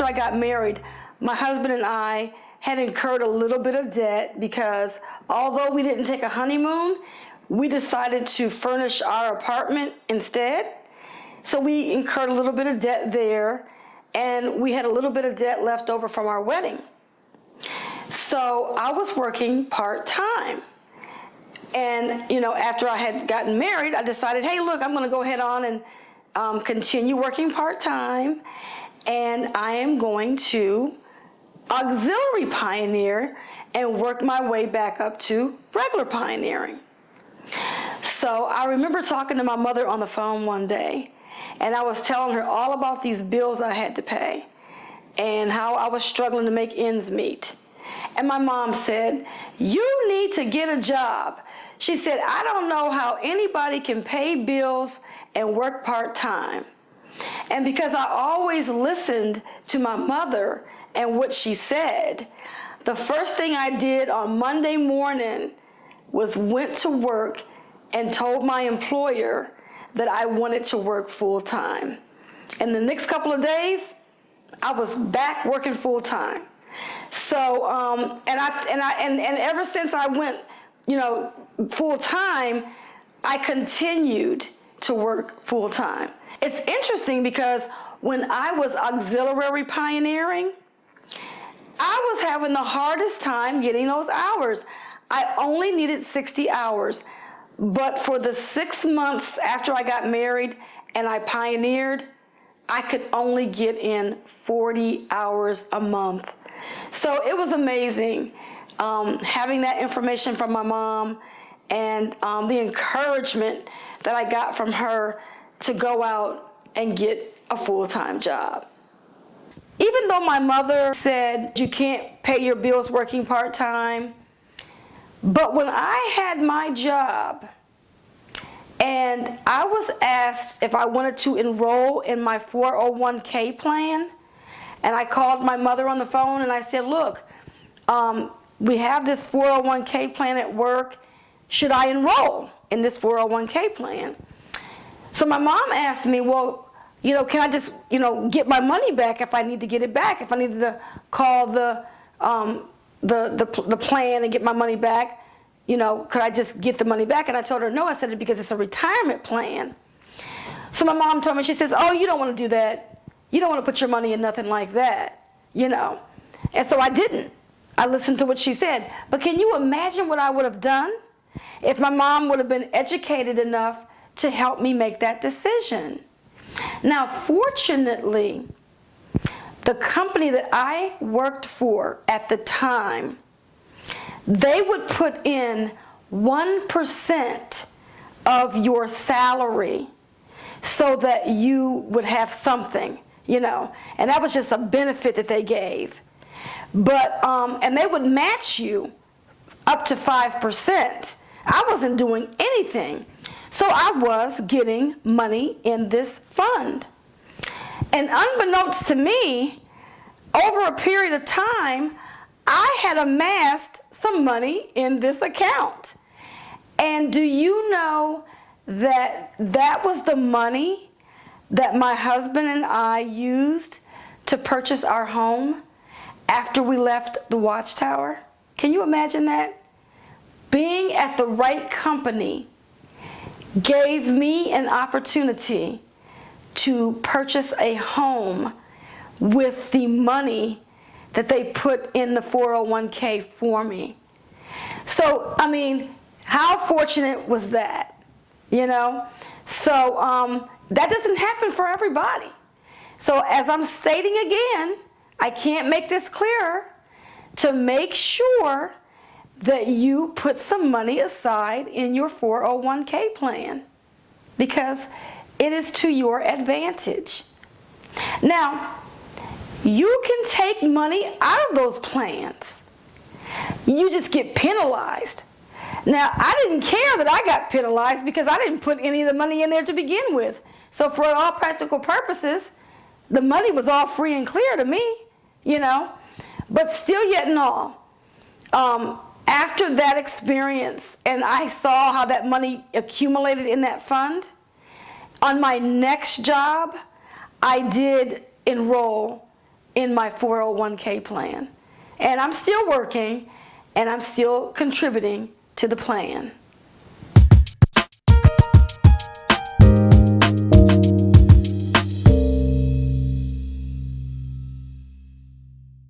I got married, my husband and I had incurred a little bit of debt because although we didn't take a honeymoon, we decided to furnish our apartment instead. So we incurred a little bit of debt there, and we had a little bit of debt left over from our wedding. So I was working part-time. And, after I had gotten married, I decided, hey, look, I'm going to go ahead on and continue working part-time, and I am going to auxiliary pioneer and work my way back up to regular pioneering. So I remember talking to my mother on the phone one day, and I was telling her all about these bills I had to pay and how I was struggling to make ends meet. And my mom said, you need to get a job. She said, I don't know how anybody can pay bills and work part-time. And because I always listened to my mother and what she said, the first thing I did on Monday morning was went to work and told my employer that I wanted to work full-time. And the next couple of days, I was back working full-time. So, and ever since I went, full-time, I continued to work full-time. It's interesting because when I was auxiliary pioneering, I was having the hardest time getting those hours. I only needed 60 hours. But for the 6 months after I got married and I pioneered, I could only get in 40 hours a month. So it was amazing having that information from my mom and the encouragement that I got from her to go out and get a full-time job. Even though my mother said you can't pay your bills working part-time, but when I had my job and I was asked if I wanted to enroll in my 401k plan, and I called my mother on the phone and I said, look, we have this 401k plan at work. Should I enroll in this 401k plan? So my mom asked me, well, can I just, get my money back if I need to get it back? If I needed to call the plan and get my money back, could I just get the money back? And I told her no. I said it because it's a retirement plan. So my mom told me, she says, oh, you don't want to do that. You don't want to put your money in nothing like that, And so I didn't. I listened to what she said. But can you imagine what I would have done if my mom would have been educated enough to help me make that decision? Now, fortunately, the company that I worked for at the time, they would put in 1% of your salary so that you would have something, and that was just a benefit that they gave. But, and they would match you up to 5%. I wasn't doing anything. So I was getting money in this fund. And unbeknownst to me, over a period of time, I had amassed some money in this account. And do you know that that was the money that my husband and I used to purchase our home after we left the Watchtower? Can you imagine that? Being at the right company gave me an opportunity to purchase a home with the money that they put in the 401k for me. So, how fortunate was that? So that doesn't happen for everybody. So as I'm stating again, I can't make this clearer, to make sure that you put some money aside in your 401k plan because it is to your advantage. Now, you can take money out of those plans. You just get penalized. Now, I didn't care that I got penalized because I didn't put any of the money in there to begin with. So for all practical purposes, the money was all free and clear to me, But still yet and all, after that experience and I saw how that money accumulated in that fund, on my next job, I did enroll in my 401k plan. And I'm still working, and I'm still contributing to the plan.